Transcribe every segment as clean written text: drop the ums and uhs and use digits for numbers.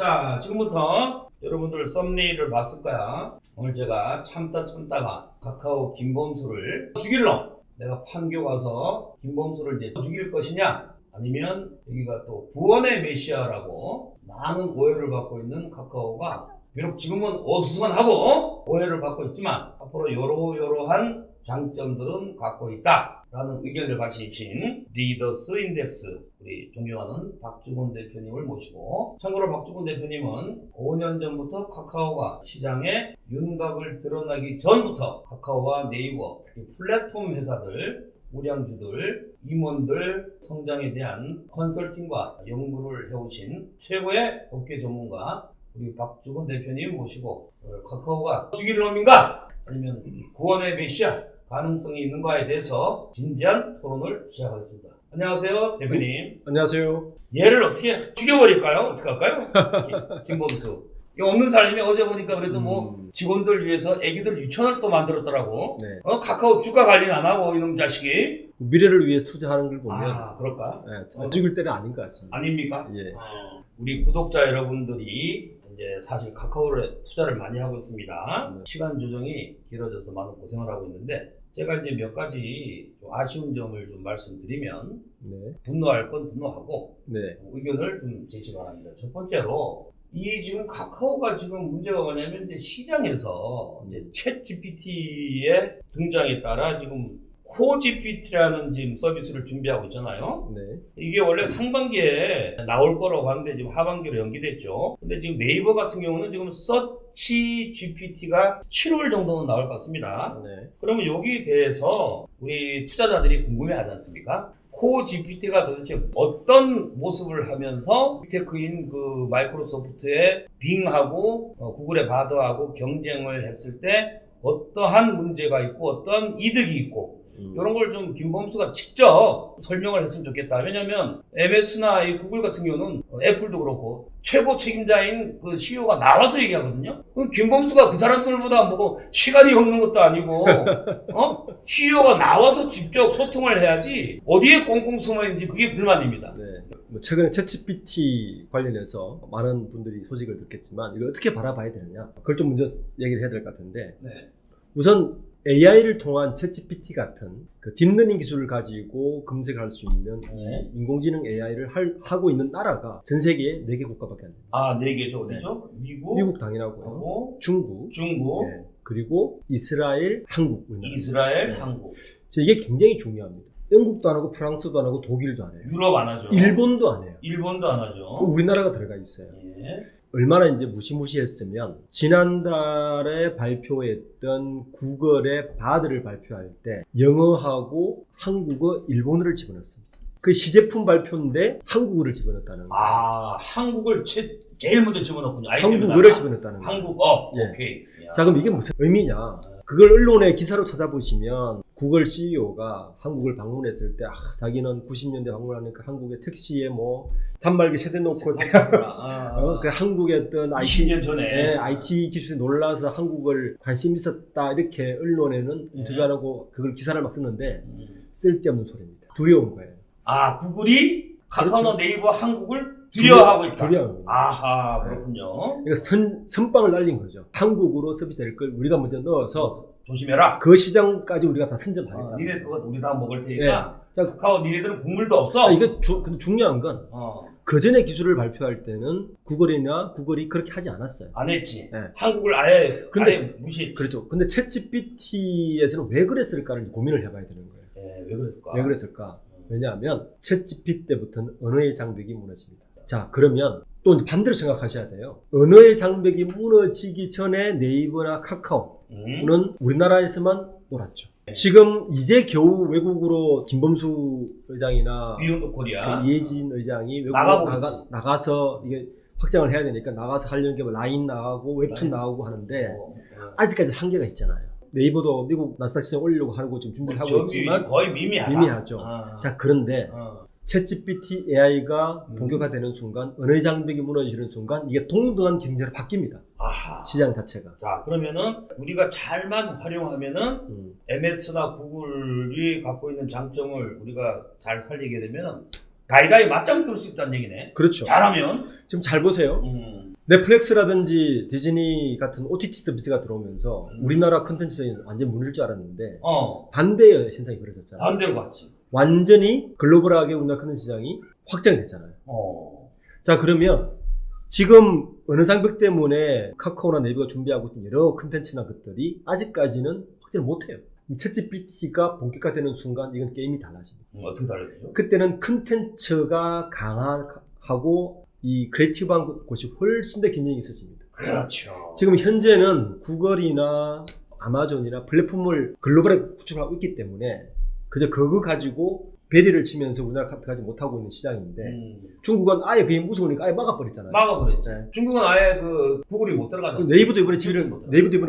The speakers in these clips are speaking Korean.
자, 지금부터 여러분들 썸네일을 봤을 거야. 오늘 제가 참다가 카카오 김범수를 죽일 놈. 내가 판교 가서 김범수를 이제 죽일 것이냐? 아니면 여기가 또 구원의 메시아라고 많은 오해를 받고 있는 카카오가 비록 지금은 어수선하고 오해를 받고 있지만 앞으로 이러한 장점들은 갖고 있다라는 의견을 가지신 리더스 인덱스 우리 존경하는 박주곤 대표님을 모시고, 참고로 박주곤 대표님은 5년 전부터 카카오가 시장에 윤곽을 드러나기 전부터 카카오와 네이버, 특히 플랫폼 회사들, 우량주들, 임원들 성장에 대한 컨설팅과 연구를 해오신 최고의 업계 전문가 우리 박주곤 대표님 모시고 카카오가 죽일 놈인가 아니면 구원의 메시아 가능성이 있는가에 대해서 진지한 토론을 시작하겠습니다. 안녕하세요, 대표님. 안녕하세요. 얘를 어떻게 죽여버릴까요? 어떻게 할까요? 김범수. 이거 없는 사람이 어제 보니까 그래도 뭐 직원들 위해서 애기들 유치원을 또 만들었더라고. 네. 카카오 주가 관리는 안 하고 이놈 자식이. 미래를 위해 투자하는 걸 보면 그럴까? 네, 죽을 때는 아닌 것 같습니다. 아닙니까? 예. 우리 구독자 여러분들이 이제 사실 카카오에 투자를 많이 하고 있습니다. 시간 조정이 길어져서 많은 고생을 하고 있는데, 제가 이제 몇 가지 좀 아쉬운 점을 좀 말씀드리면, 네. 분노할 건 분노하고 네. 의견을 좀 제시 바랍니다. 첫 번째로, 이 지금 카카오가 지금 문제가 뭐냐면 이제 시장에서 이제 챗 GPT의 등장에 따라 지금 코 GPT라는 지금 서비스를 준비하고 있잖아요. 네. 이게 원래 상반기에 나올 거라고 하는데 지금 하반기로 연기됐죠. 근데 지금 네이버 같은 경우는 지금 서치 GPT가 7월 정도는 나올 것 같습니다. 네. 그러면 여기에 대해서 우리 투자자들이 궁금해 하지 않습니까? 코 GPT가 도대체 어떤 모습을 하면서 빅테크인 그 마이크로소프트의 빙하고 구글의 바드하고 경쟁을 했을 때 어떠한 문제가 있고 어떤 이득이 있고 이런 걸 좀 김범수가 직접 설명을 했으면 좋겠다. 왜냐면 MS나 이 구글 같은 경우는 애플도 그렇고 최고 책임자인 그 CEO가 나와서 얘기하거든요. 그럼 김범수가 그 사람들보다 뭐 시간이 없는 것도 아니고 CEO가 나와서 직접 소통을 해야지 어디에 꽁꽁 숨어 있는지 그게 불만입니다. 네. 뭐 최근에 챗GPT 관련해서 많은 분들이 소식을 듣겠지만 이걸 어떻게 바라봐야 되느냐, 그걸 좀 먼저 얘기를 해야 될 것 같은데, 네. 우선 AI를 통한 챗GPT 같은 그 딥러닝 기술을 가지고 검색할 수 있는 인공지능 AI를 하고 있는 나라가 전 세계에 4개 국가밖에 안 됩니다. 4개죠. 어디죠? 네. 미국 당연하고요. 중국. 네. 그리고 이스라엘, 한국. 이스라엘, 네. 한국. 이게 굉장히 중요합니다. 영국도 안 하고 프랑스도 안 하고 독일도 안 해요. 유럽 안 하죠. 일본도 안 해요. 일본도 안 하죠. 우리나라가 들어가 있어요. 예. 얼마나 이제 무시무시했으면 지난달에 발표했던 구글의 바드를 발표할 때 영어하고 한국어, 일본어를 집어넣습니다. 그 시제품 발표인데 한국어를 집어넣었다는 거예요. 한국을 제일 먼저 집어넣군요. 한국어를 집어넣었다는 거예요. 한국어. 예. 오케이. 자, 그럼 이게 무슨 의미냐? 그걸 언론의 기사로 찾아보시면 구글 CEO가 한국을 방문했을 때 자기는 90년대 방문하니까 한국의 택시에 뭐 단말기 세대 놓고 그 한국의 어떤 20년 전에 IT 기술에 놀라서 한국을 관심 있었다, 이렇게 언론에는 인터뷰하고 그걸 기사를 막 썼는데 쓸데없는 소리입니다. 두려운 거예요. 구글이 카카오나 그렇죠. 네이버 한국을 두려워하고 있다. 두려워하는 거예요. 그렇군요. 그러니까 선빵을 날린 거죠. 한국으로 서비스 될 걸 우리가 먼저 넣어서 조심해라. 그 시장까지 우리가 다 선점하겠다. 니네 그거 우리 다 먹을 테니까. 자, 카카오 니네들은 국물도 없어. 이게 근데 중요한 건 그 전에 기술을 발표할 때는 구글이 그렇게 하지 않았어요. 안 했지. 네. 한국을 아예 무시. 그렇죠. 근데 챗GPT에서는 왜 그랬을까를 고민을 해봐야 되는 거예요. 왜 그랬을까? 왜 그랬을까? 왜냐하면 챗GPT 때부터는 언어의 장벽이 무너집니다. 자, 그러면 또 반대로 생각하셔야 돼요. 언어의 장벽이 무너지기 전에 네이버나 카카오는 우리나라에서만 놀았죠. 지금 이제 겨우 외국으로 김범수 의장이나 비욘드 코리아 이혜진 의장이 외국으로 나가서 이게 확장을 해야 되니까 나가서 하려는 게 뭐 라인 나가고 웹툰 나가고 하는데 아직까지 한계가 있잖아요. 네이버도 미국 나스닥 시장 올리려고 하고 지금 준비를 하고 있지만 거의 미미하죠. 자, 그런데 챗GPT AI가 본격화되는 순간, 언어의 장벽이 무너지는 순간 이게 동등한 경제로 바뀝니다. 시장 자체가. 자, 그러면은 우리가 잘만 활용하면은 MS나 구글이 갖고 있는 장점을 우리가 잘 살리게 되면 가이가이 맞짱 뜰 수 있다는 얘기네. 그렇죠. 잘하면. 지금 잘 보세요. 넷플릭스라든지 디즈니 같은 OTT 서비스가 들어오면서 우리나라 컨텐츠가 완전 무너질 줄 알았는데 반대의 현상이 벌어졌잖아요. 반대로 갔지. 완전히 글로벌하게 우리나라 컨텐츠 시장이 확장이 됐잖아요. 자, 그러면 지금 어느 장벽 때문에 카카오나 네이버가 준비하고 있던 여러 컨텐츠나 것들이 아직까지는 확진을 못해요. 챗GPT가 본격화되는 순간 이건 게임이 달라집니다. 어떻게 달라지죠? 그때는 컨텐츠가 강하고 이 크리에이티브한 곳이 훨씬 더 경쟁이 있어집니다. 그렇죠. 지금 현재는 구글이나 아마존이나 플랫폼을 글로벌에 구축하고 있기 때문에 그저 그거 가지고 베리를 치면서 우리나라 카트까지 못하고 있는 시장인데 중국은 아예 그게 무서우니까 아예 막아버렸잖아요. 막아버렸지. 네. 중국은 아예 그 구글이 못 들어가잖아. 네이버도 이번에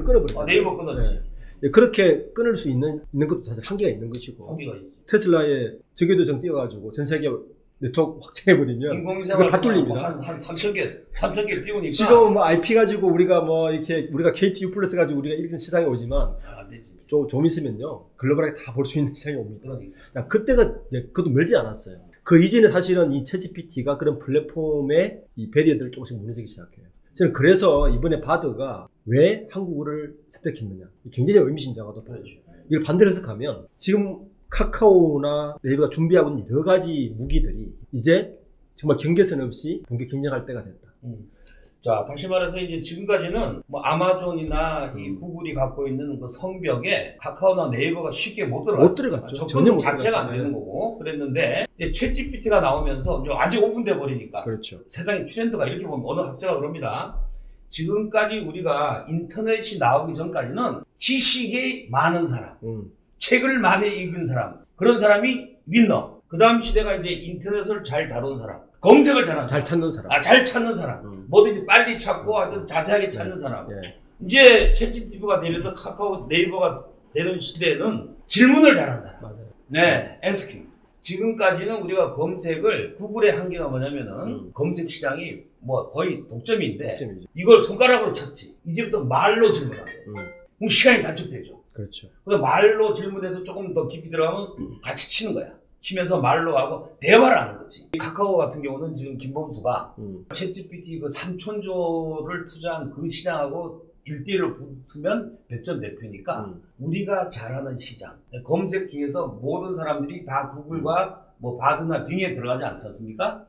끊어버렸잖아요. 네이버 끊었지. 네, 그렇게 끊을 수 있는 것도 사실 한계가 있는 것이고 한계가 있지. 테슬라의 저궤도정 띄워가지고 전 세계 네트워크 확장해버리면 인공위성을 다 뚫립니다. 한 3,000개 띄우니까. 지금 뭐 IP 가지고 우리가 우리가 KTU 플러스 가지고 우리가 이렇게 시장에 오지만 안 되지. 좀 있으면요 글로벌하게 다 볼 수 있는 시장이 옵니다. 그러니까. 자, 그때가 그것도 멀지 않았어요. 그 이전에 사실은 이 챗GPT가 그런 플랫폼의 이 배리어들을 조금씩 무너지기 시작해요. 저는 그래서 이번에 바드가 왜 한국어를 선택했느냐 굉장히 의미심장하다. 그렇죠. 이걸 반대로 해석하면 지금 카카오나 네이버가 준비하고 있는 여러 가지 무기들이 이제 정말 경계선 없이 본격 경쟁할 때가 됐다. 자, 다시 말해서 이제 지금까지는 뭐 아마존이나 이 구글이 갖고 있는 그 성벽에 카카오나 네이버가 쉽게 못 들어갔죠. 전혀 못 자체가 안 들어갔죠. 되는 거고 그랬는데 이제 챗GPT가 나오면서 이제 아직 오픈돼 버리니까 그렇죠. 세상의 트렌드가 이렇게 보면 어느 학자가 그럽니다. 지금까지 우리가 인터넷이 나오기 전까지는 지식이 많은 사람, 책을 많이 읽은 사람, 그런 사람이 윈너. 그 다음 시대가 이제 인터넷을 잘 다룬 사람, 검색을 잘하는 잘 사람. 찾는 사람. 잘 찾는 사람. 뭐든지 빨리 찾고 아주 자세하게 찾는 사람. 예. 이제 챗GPT가 되면서 카카오 네이버가 되는 시대에는 질문을 잘하는 사람. 맞아요. 네, asking. 지금까지는 우리가 검색을 구글의 한계가 뭐냐면은 검색 시장이 뭐 거의 독점인데 독점이죠. 이걸 손가락으로 찾지. 이제부터 말로 질문하고. 그럼 시간이 단축되죠. 그렇죠. 그래서 말로 질문해서 조금 더 깊이 들어가면 같이 치는 거야. 치면서 말로 하고 대화를 하는 거지. 카카오 같은 경우는 지금 김범수가 챗GPT 그 3,000조를 투자한 그 시장하고 1대1로 붙으면 100점 대표니까 우리가 잘하는 시장. 검색 중에서 모든 사람들이 다 구글과 뭐 바드나 빙에 들어가지 않습니까?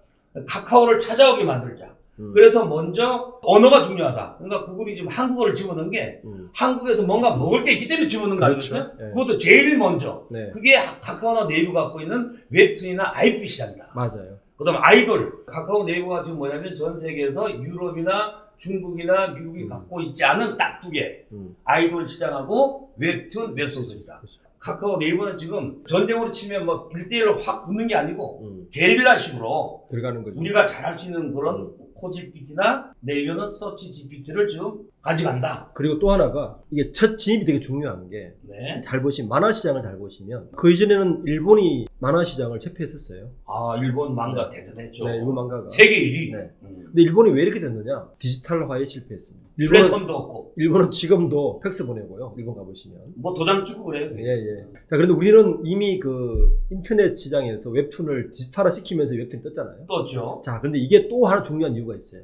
카카오를 찾아오게 만들자. 그래서 먼저 언어가 중요하다. 그러니까 구글이 지금 한국어를 집어넣은 게 한국에서 뭔가 먹을 게 있기 때문에 집어넣은 거 그렇죠. 아니겠어요? 네. 그것도 제일 먼저. 네. 그게 카카오나 네이버 갖고 있는 웹툰이나 IP 시장이다. 맞아요. 그 다음에 아이돌. 카카오 네이버가 지금 뭐냐면 전 세계에서 유럽이나 중국이나 미국이 갖고 있지 않은 딱 두 개. 아이돌 시장하고 웹툰, 웹소설이다. 그렇죠. 카카오 네이버는 지금 전쟁으로 치면 뭐 1대1로 확 붙는 게 아니고 게릴라식으로 들어가는 거죠. 우리가 잘할 수 있는 그런 코GPT나 네이버는 서치GPT를 지금 가져간다. 그리고 또 하나가 이게 첫 진입이 되게 중요한 게 잘 보시면 만화 시장을 잘 보시면 그 이전에는 일본이 만화 시장을 제패했었어요. 아, 일본 망가 대단했죠. 네, 일본 망가가. 세계 1위. 네. 근데 일본이 왜 이렇게 됐느냐? 디지털화에 실패했습니다. 플래톤도 없고. 일본은 지금도 팩스 보내고요. 일본 가보시면. 뭐 도장 찍고 그래요. 예. 자, 그런데 우리는 이미 그 인터넷 시장에서 웹툰을 디지털화 시키면서 웹툰이 떴잖아요. 떴죠. 자, 근데 이게 또 하나 중요한 이유가 있어요.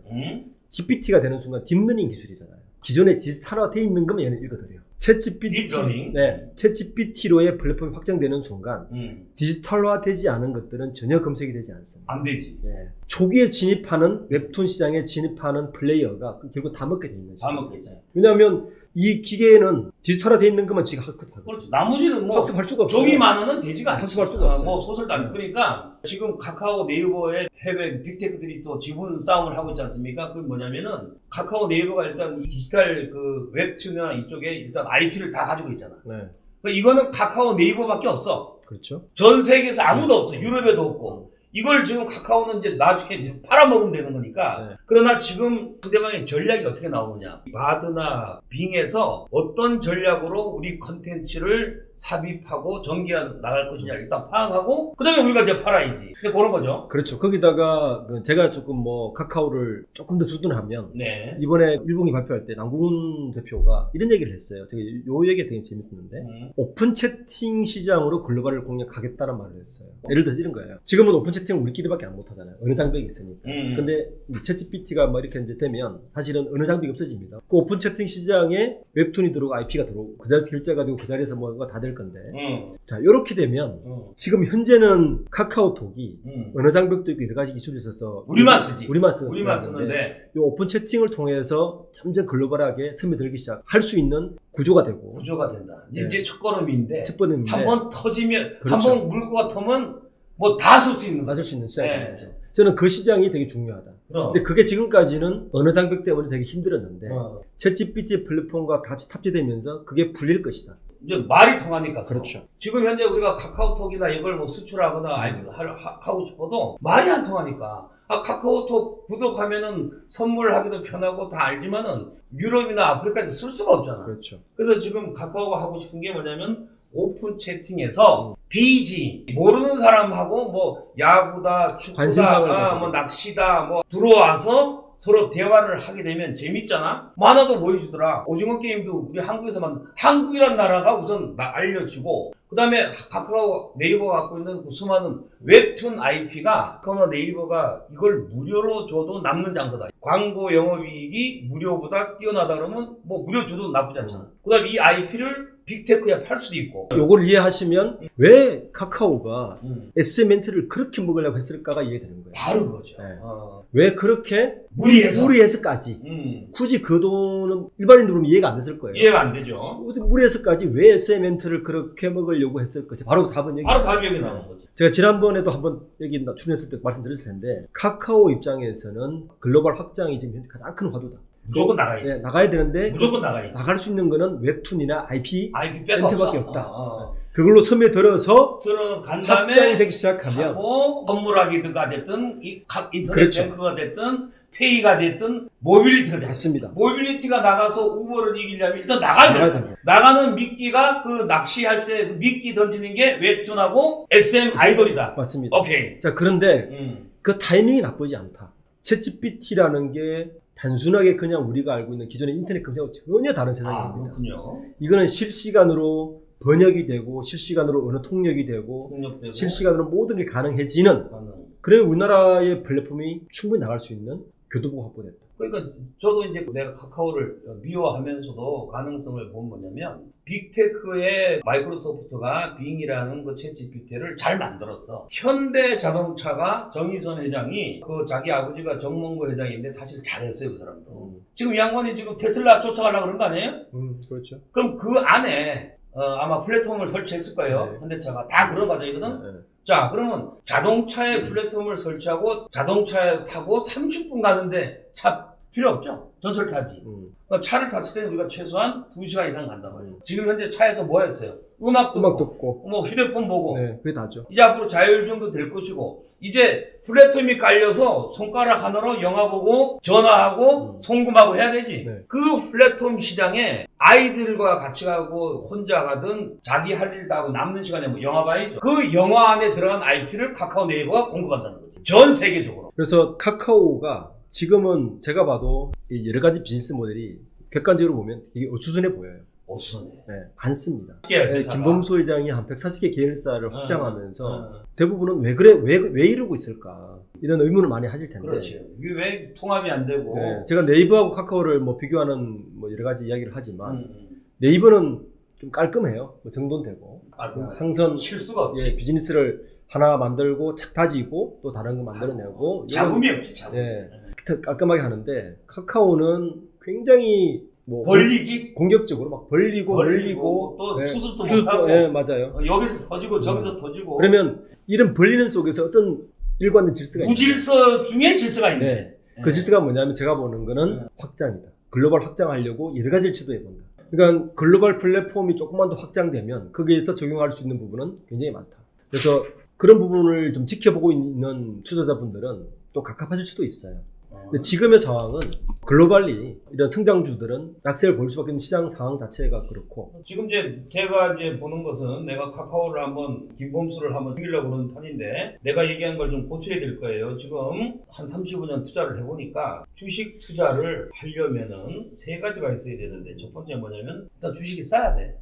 GPT가 되는 순간 딥러닝 기술이잖아요. 기존에 디지털화 돼 있는 것만 얘는 읽어드려요. 딥러닝? 챗GPT로의 플랫폼이 확장되는 순간 디지털화 되지 않은 것들은 전혀 검색이 되지 않습니다. 안 되지. 예. 초기에 진입하는 웹툰 시장에 진입하는 플레이어가 결국 다 먹게 돼 있는 거죠. 다 먹게 돼. 왜냐하면 이 기계에는 디지털화 돼 있는 것만 지가 학습하고 그렇죠. 나머지는 뭐 학습할 수가 없어요. 종이 많으면 되지가 않죠. 학습할 수가 없어요. 뭐 소설도 안 그러니까 지금 카카오 네이버의 해외 빅테크들이 또 지분 싸움을 하고 있지 않습니까? 그게 뭐냐면은 카카오 네이버가 일단 이 디지털 그 웹툰이나 이쪽에 일단 IP를 다 가지고 있잖아. 네. 그러니까 이거는 카카오 네이버밖에 없어. 그렇죠. 전 세계에서 아무도 없어. 유럽에도 없고. 이걸 지금 카카오는 이제 나중에 이제 팔아먹으면 되는 거니까. 네. 그러나 지금 상대방의 전략이 어떻게 나오느냐. 바드나 빙에서 어떤 전략으로 우리 컨텐츠를 삽입하고 전기가 나갈 것이냐 일단 파악하고 그다음에 우리가 이제 팔아야지. 그런 거죠. 그렇죠. 거기다가 제가 조금 뭐 카카오를 조금 더 두둔하면 네. 이번에 1분기 발표할 때 남궁훈 대표가 이런 얘기를 했어요. 제가 요 얘기가 되게 재밌었는데 오픈 채팅 시장으로 글로벌을 공략하겠다는 말을 했어요. 예를 들어서 이런 거예요. 지금은 오픈 채팅을 우리끼리밖에 안 못하잖아요. 어느 장벽이 있으니까. 근데 이제 챗GPT가 뭐 이렇게 이제 되면 사실은 어느 장벽이 없어집니다. 그 오픈 채팅 시장에 웹툰이 들어오고 IP가 들어오고 그 자리에서 결제가 되고 그 자리에서 뭔가 다 될 건데 자 이렇게 되면 지금 현재는 카카오톡이 언어 장벽도 있고 여러 가지 기술이 있어서 우리만 쓰지. 우리만 쓰는데 이 오픈 채팅을 통해서 점점 글로벌하게 스며들기 시작할 수 있는 구조가 되고 구조가 된다. 네. 이제 첫걸음인데 첫 번째인데 한번 터지면 그렇죠. 한번 물고가 터면 뭐 다 쓸 수 있는 거죠. 맞을 수 있는 시장이 네. 되는 거죠. 저는 그 시장이 되게 중요하다. 근데 그게 지금까지는 언어 장벽 때문에 되게 힘들었는데 챗GPT 플랫폼과 같이 탑재되면서 그게 풀릴 것이다. 이제 말이 통하니까. 그렇죠. 지금 현재 우리가 카카오톡이나 이걸 뭐 수출하거나 하고 싶어도 말이 안 통하니까. 카카오톡 구독하면은 선물하기도 편하고 다 알지만은 유럽이나 아프리카에서 쓸 수가 없잖아. 그렇죠. 그래서 지금 카카오가 하고 싶은 게 뭐냐면 오픈 채팅에서 BG 모르는 사람하고 뭐 야구다, 축구다, 뭐 낚시다, 뭐 들어와서 서로 대화를 하게 되면 재밌잖아. 만화도 보여주더라. 오징어 게임도 우리 한국에서만 한국이란 나라가 우선 알려지고 그 다음에 카카오 네이버가 갖고 있는 그 수많은 웹툰 IP가 카카오 네이버가 이걸 무료로 줘도 남는 장사다. 광고 영업이익이 무료보다 뛰어나다 그러면 뭐 무료 줘도 나쁘지 않잖아. 그 다음에 이 IP를 빅테크에 팔 수도 있고. 요걸 이해하시면 왜 카카오가 SMNT를 그렇게 먹으려고 했을까가 이해되는 거예요. 바로 그거죠. 네. 왜 그렇게 무리해서까지 굳이 그 돈은 일반인들 보면 이해가 안 됐을 거예요. 이해가 안 되죠. 무리해서까지 왜 SMNT를 그렇게 먹으려고 했을까? 바로 답은 여기. 바로 답이 나오는 거죠. 제가 지난번에도 한번 여기 출연했을 때 말씀드렸을 텐데 카카오 입장에서는 글로벌 확장이 지금 현재 가장 큰 화두다. 무조건 나가야지. 네, 나가야 되는데 무조건 나가야지. 나갈 수 있는 거는 웹툰이나 IP 멘트밖에 없다. 그걸로 스며들어서 간 다음에 확장이 되기 시작하면 선물하기가 됐든 인터넷 그렇죠. 뱅크가 됐든 페이가 됐든 모빌리티가 됐든 맞습니다. 모빌리티가 나가서 우버를 이기려면 일단 나가야 돼요. 나가는 미끼가 그 낚시할 때 미끼 던지는 게 웹툰하고 SM 아이돌이다. 맞습니다. 오케이. 자 그런데 그 타이밍이 나쁘지 않다. 챗GPT라는 게 단순하게 그냥 우리가 알고 있는 기존의 인터넷 검색하고 전혀 다른 세상입니다. 그렇군요. 이거는 실시간으로 번역이 되고 실시간으로 언어 통역이 되고 실시간으로 모든 게 가능해지는 그런 우리나라의 플랫폼이 충분히 나갈 수 있는 교두보가 확보됐다. 그러니까 저도 이제 내가 카카오를 미워하면서도 가능성을 본 뭐냐면 빅테크의 마이크로소프트가 빙이라는 그 챗GPT를 잘 만들었어. 현대자동차가 정의선 회장이 그 자기 아버지가 정몽구 회장인데 사실 잘했어요 그 사람도. 지금 이 양반이 지금 테슬라 쫓아가려고 그런 거 아니에요? 그렇죠. 그럼 그 안에 아마 플랫폼을 설치했을 거예요. 네. 현대차가 다 그런 과정이거든. 네. 자, 그러면 자동차에 플랫폼을 설치하고 자동차에 타고 30분 가는데 차 필요 없죠? 전철 타지. 차를 탔을 때는 우리가 최소한 2시간 이상 간단 말이에요. 지금 현재 차에서 뭐 했어요? 음악 듣고, 뭐 휴대폰 보고. 네, 그게 다죠. 이제 앞으로 자율주행도 될 것이고, 이제 플랫폼이 깔려서 손가락 하나로 영화 보고, 전화하고, 송금하고 해야 되지. 네. 그 플랫폼 시장에 아이들과 같이 가고, 혼자 가든, 자기 할 일도 하고 남는 시간에 뭐 영화 봐야죠. 그 영화 안에 들어간 IP를 카카오 네이버가 공급한다는 거죠. 전 세계적으로. 그래서 카카오가 지금은 제가 봐도 여러 가지 비즈니스 모델이 객관적으로 보면 이게 어수선해 보여요. 어수선해. 네, 많습니다. 네, 김범수 회장이 한 140개 계열사를 확장하면서 대부분은 왜 그래, 왜 이러고 있을까? 이런 의문을 많이 하실 텐데. 그렇지. 이게 왜 통합이 안 되고. 네, 제가 네이버하고 카카오를 뭐 비교하는 뭐 여러 가지 이야기를 하지만 네이버는 좀 깔끔해요. 뭐 정돈되고. 항상 실수가 없지. 비즈니스를 하나 만들고 착 다지고 또 다른 거 만들어내고. 잡음이 없지, 잡음. 네, 깔끔하게 하는데 카카오는 굉장히 뭐 벌리지 공격적으로 막 벌리고 또 네. 수습도 못하고 네, 맞아요. 여기서 터지고 저기서 터지고 그러면 이런 벌리는 속에서 어떤 일관된 질서가 무질서 중에 질서가 있네. 네. 그 질서가 뭐냐면 제가 보는 거는 확장이다. 글로벌 확장하려고 여러 가지를 시도해본다. 그러니까 글로벌 플랫폼이 조금만 더 확장되면 거기에서 적용할 수 있는 부분은 굉장히 많다. 그래서 그런 부분을 좀 지켜보고 있는 투자자분들은 또 갑갑하실 수도 있어요. 근데 지금의 상황은 글로벌리 이런 성장주들은 약세를 볼 수밖에 없는 시장 상황 자체가 그렇고 지금 이제 제가 이제 보는 것은 내가 카카오를 한번 김범수를 한번 죽이려고 그러는 판인데 내가 얘기한 걸 좀 고쳐야 될 거예요. 지금 한 35년 투자를 해보니까 주식 투자를 하려면은 세 가지가 있어야 되는데 첫 번째 뭐냐면 일단 주식이 싸야 돼.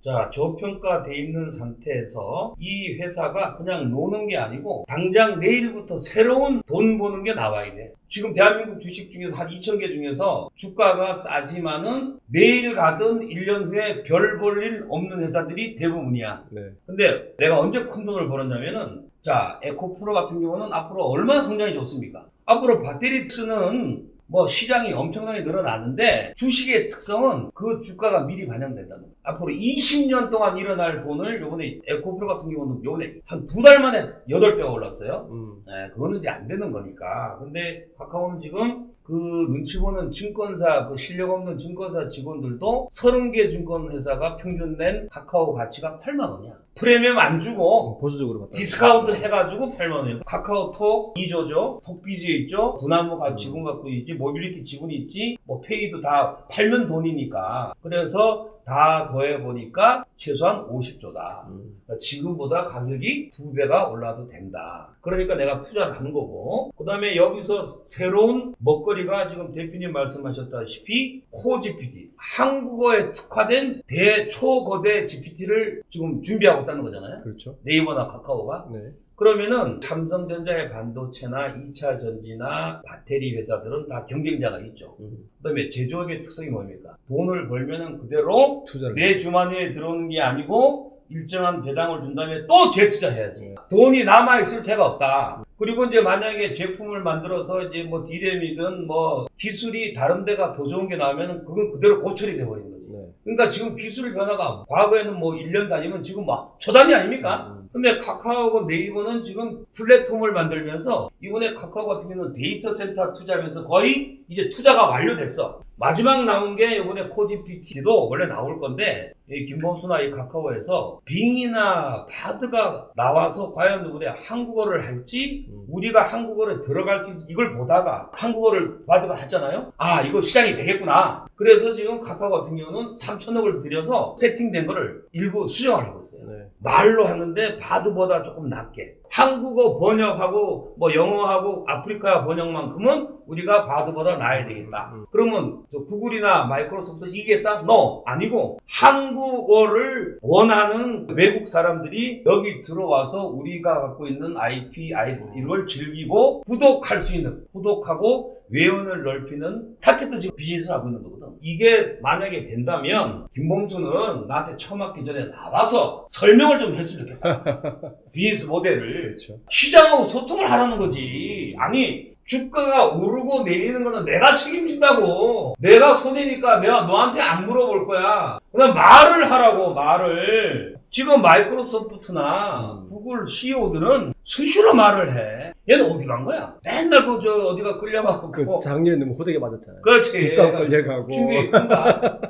자, 저평가돼 있는 상태에서 이 회사가 그냥 노는 게 아니고 당장 내일부터 새로운 돈 버는 게 나와야 돼. 지금 대한민국 주식 중에서 한 2,000개 중에서 주가가 싸지만은 내일 가든 1년 후에 별 볼 일 없는 회사들이 대부분이야. 네. 근데 내가 언제 큰 돈을 벌었냐면은 자, 에코프로 같은 경우는 앞으로 얼마나 성장이 좋습니까? 앞으로 배터리 쓰는 뭐 시장이 엄청나게 늘어나는데 주식의 특성은 그 주가가 미리 반영된다는 거예요. 앞으로 20년 동안 일어날 돈을 요번에 에코프로 같은 경우는 요번에 한 2달 만에 8배가 올랐어요. 네, 그거는 이제 안 되는 거니까. 근데 카카오는 지금 그 눈치 보는 증권사, 그 실력 없는 증권사 직원들도 30개 증권회사가 평균 낸 카카오 가치가 8만 원이야. 프리미엄 안 주고 보수적으로 봤다. 디스카운트 해가지고 8만 원이에요. 카카오톡 2조죠. 톡비즈에 있죠. 두나무가 지분 갖고 있지. 모빌리티 지분이 있지. 뭐 페이도 다 팔면 돈이니까. 그래서 다 더해보니까 최소한 50조다. 그러니까 지금보다 가격이 2배가 올라도 된다. 그러니까 내가 투자를 하는 거고. 그 다음에 여기서 새로운 먹거리가 지금 대표님 말씀하셨다시피 코GPT. 한국어에 특화된 대초거대 GPT를 지금 준비하고 있다는 거잖아요. 그렇죠. 네이버나 카카오가. 네. 그러면은 삼성전자의 반도체나 2차 전지나 배터리 회사들은 다 경쟁자가 있죠. 그다음에 제조업의 특성이 뭡니까? 돈을 벌면은 그대로 투자를 내 주머니에 들어오는 게 아니고 일정한 배당을 준 다음에 또 재투자해야지. 돈이 남아있을 새가 없다. 그리고 이제 만약에 제품을 만들어서 이제 뭐 디램이든 뭐 기술이 다른 데가 더 좋은 게 나오면은 그건 그대로 고철이 돼버리는 거지. 네. 그러니까 지금 기술 변화가 과거에는 뭐 1년 단위면 지금 막 초단위 아닙니까? 근데 카카오하고 네이버는 지금 플랫폼을 만들면서 이번에 카카오 같은 경우는 데이터 센터 투자하면서 거의 이제 투자가 완료됐어. 마지막 나온 게 이번에 코GPT도 원래 나올 건데 이 김범수나 이 카카오에서 빙이나 바드가 나와서 과연 우리 한국어를 할지 우리가 한국어를 들어갈 수 이걸 보다가 한국어를 바드가 했잖아요. 아 이거 시장이 되겠구나. 그래서 지금 카카오 같은 경우는 3천억을 들여서 세팅된 거를 일부 수정을 하고 있어요. 네. 말로 하는데 바드보다 조금 낮게 한국어 번역하고 뭐 영어하고 아프리카 번역만큼은 우리가 바드보다 나아야 되겠다. 그러면 저 구글이나 마이크로소프트 이기겠다? No! 아니고 한국어를 원하는 외국 사람들이 여기 들어와서 우리가 갖고 있는 IP, IP를 즐기고 구독할 수 있는 구독하고 외연을 넓히는 타겟도 지금 비즈니스를 하고 있는 거거든. 이게 만약에 된다면 김범수는 나한테 처음 왔기 전에 나와서 설명을 좀 했으면 좋겠다. 비즈니스 모델을. 그렇죠. 시장하고 소통을 하라는 거지. 아니 주가가 오르고 내리는 거는 내가 책임진다고. 내가 손해니까 내가 너한테 안 물어볼 거야. 그냥 말을 하라고 말을. 지금 마이크로소프트나 구글 CEO들은 수시로 말을 해. 얘는 어디 간 거야? 맨날 어디가 끌려가고. 그 작년에 너무 호되게 맞았잖아요. 그렇지. 국가 끌려가고. 충격이 큰다.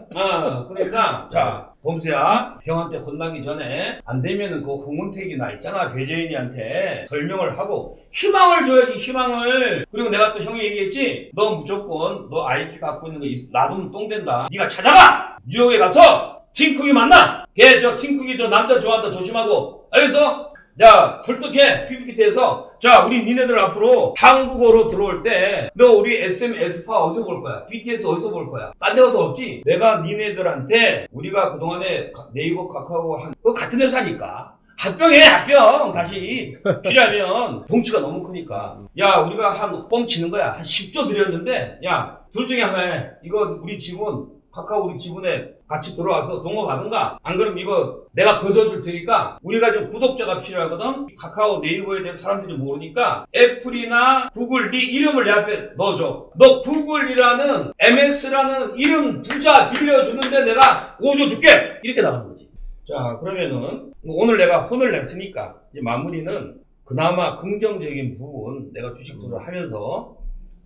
그러니까 자 범수야 형한테 혼나기 전에 안 되면은 그 홍은택이나 있잖아 배재인이한테 설명을 하고 희망을 줘야지 희망을. 그리고 내가 또 형이 얘기했지 너 무조건 너 IP 갖고 있는 거 놔두면 똥 된다. 네가 찾아가 뉴욕에 가서 팀쿡이 만나. 걔 저 팀쿡이 저 남자 좋아한다 조심하고. 알겠어? 야 설득해 PPT에서. 자 우리 니네들 앞으로 한국어로 들어올 때 너 우리 SM 에스파 어디서 볼 거야? BTS 어디서 볼 거야? 딴 데 가서 없지? 내가 니네들한테 우리가 그동안에 네이버 카카오 그거 같은 회사니까 합병해 합병 다시 필요하면 덩치가 너무 크니까. 야 우리가 한 뻥 치는 거야. 한 10조 드렸는데 야 둘 중에 하나 해. 이거 우리 지분 카카오 우리 지분에 같이 들어와서 동업하든가 안 그러면 이거 내가 거저줄 테니까. 우리가 지금 구독자가 필요하거든. 카카오 네이버에 대해서 사람들이 모르니까 애플이나 구글 네 이름을 내 앞에 넣어줘. 너 구글이라는 MS라는 이름 부자 빌려주는데 내가 5조 줄게 이렇게 나가는 거지. 자 그러면은 오늘 내가 혼을 냈으니까 이제 마무리는 그나마 긍정적인 부분 내가 주식 투자를 하면서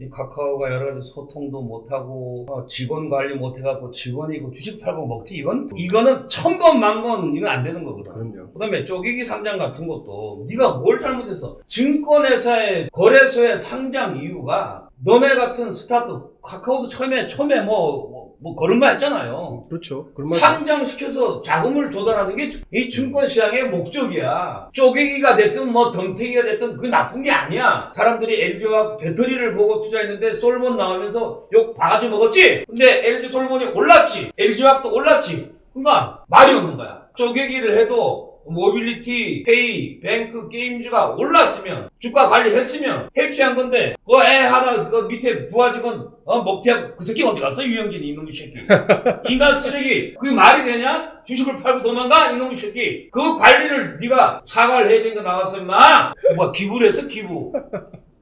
이 카카오가 여러 가지 소통도 못하고 직원 관리 못해갖고 직원이 이거 주식 팔고 먹튀 이거는 천번 만번 이건 안 되는 거거든. 그럼요. 그다음에 쪼개기 상장 같은 것도 네가 뭘 잘못했어? 증권회사의 거래소의 상장 이유가 너네 같은 스타트업 카카오도 처음에 뭐 그런 말 했잖아요. 그렇죠. 그런 말. 상장시켜서 자금을 조달하는 게 이 증권시장의 목적이야. 쪼개기가 됐든 뭐 덤태기가 됐든 그게 나쁜 게 아니야. 사람들이 LG화학 배터리를 보고 투자했는데 솔몬 나오면서 욕 바가지 먹었지? 근데 LG 솔몬이 올랐지. LG화학도 올랐지. 그러니까 말이 없는 거야. 쪼개기를 해도 모빌리티, 페이, 뱅크, 게임즈가 올랐으면 주가 관리했으면 해피한 건데 그거 하다 그 밑에 부하 직원 먹튀하고 그 새끼 어디 갔어? 유영진 이놈의 새끼. 인간 쓰레기. 그게 말이 되냐? 주식을 팔고 도망가? 이놈의 새끼. 그 관리를 네가 사과를 해야 되니까 나와서 임마 뭐 기부를 했어?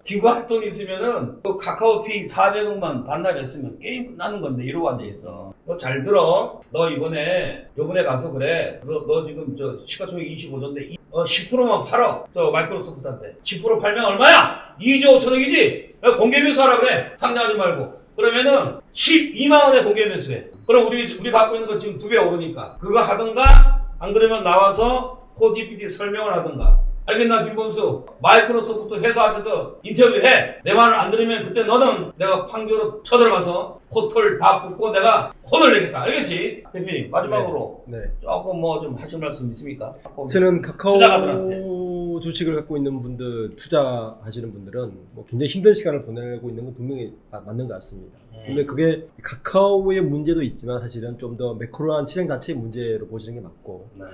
기부할 돈 있으면은 그 카카오페이 400억만 반납했으면 게임 끝나는 건데 이러고 앉아있어. 너 잘 들어. 너 요번에 가서 그래. 너 지금 저 시가총액 25조인데 10%만 팔어. 저 마이크로소프트한테 10% 팔면 얼마야? 2조 5천억이지? 공개 매수하라 그래. 상장하지 말고. 그러면은 12만 원에 공개 매수해. 그럼 우리 갖고 있는 거 지금 2배 오르니까 그거 하든가 안 그러면 나와서 코 GPT 설명을 하든가. 알겠나 김범수? 마이크로소프트 회사 앞에서 인터뷰해. 내 말을 안 들으면 그때 너는 내가 판교로 쳐들어가서 코털 다 뽑고 내가 혼을 내겠다. 알겠지? 대표님 마지막으로 네. 조금 뭐 좀 하실 말씀 있습니까? 저는 카카오 투자가들한테. 주식을 갖고 있는 분들, 투자하시는 분들은 뭐 굉장히 힘든 시간을 보내고 있는 건 분명히 맞는 것 같습니다. 근데 그게 카카오의 문제도 있지만 사실은 좀 더 매크로한 시장 자체의 문제로 보시는 게 맞고, 네.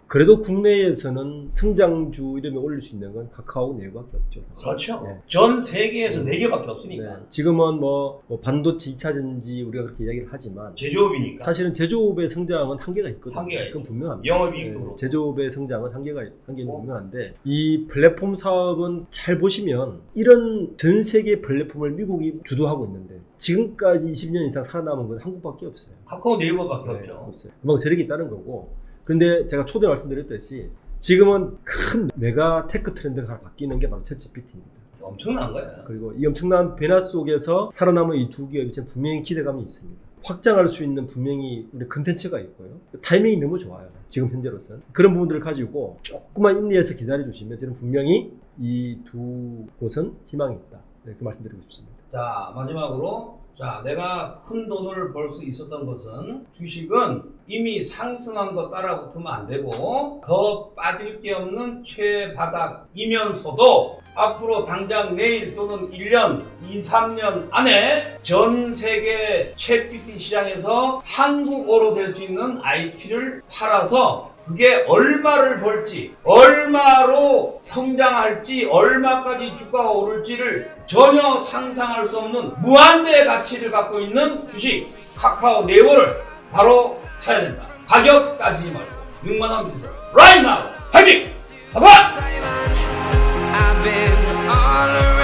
그래도 국내에서는 성장주 이름에 올릴 수 있는 건 카카오 네개밖에 없죠. 사실. 그렇죠. 네. 전 세계에서 4개밖에 없으니까. 네. 지금은 뭐 반도체 2차전지 우리가 그렇게 이야기를 하지만 제조업이니까. 사실은 제조업의 성장은 한계가 있거든요. 한계가 그건 분명합니다. 영업이익도 그렇고. 제조업의 성장은 한계는 분명한데 이 플랫폼 사업은 잘 보시면 이런 전 세계 플랫폼을 미국이 주도하고 있는데 지금까지 20년 이상 살아남은 건 한국밖에 없어요. 카카오 네이버밖에 네, 없죠. 없어요. 금방 저력이 있다는 거고. 그런데 제가 초대 말씀드렸듯이 지금은 큰 메가 테크 트렌드가 하나 바뀌는 게 바로 챗GPT입니다. 엄청난 거야. 그리고 이 엄청난 변화 속에서 살아남은 이 두 기업이 지금 분명히 기대감이 있습니다. 확장할 수 있는 분명히 우리 컨텐츠가 있고요. 타이밍이 너무 좋아요. 지금 현재로서는. 그런 부분들을 가지고 조금만 인내해서 기다려주시면 저는 분명히 이 두 곳은 희망이 있다. 이렇게 말씀드리고 싶습니다. 자, 마지막으로. 자, 내가 큰 돈을 벌 수 있었던 것은 주식은 이미 상승한 거 따라 붙으면 안 되고 더 빠질 게 없는 최바닥이면서도 앞으로 당장 내일 또는 1년, 2, 3년 안에 전 세계 챗GPT 시장에서 한국어로 될 수 있는 IP를 팔아서 그게 얼마를 벌지, 얼마로 성장할지, 얼마까지 주가가 오를지를 전혀 상상할 수 없는 무한대의 가치를 갖고 있는 주식 카카오 네이버를 바로 사야 된다. 가격 따지지 말고 6만 원 주세요. Right now! 화이팅! 가봐! I've been all around.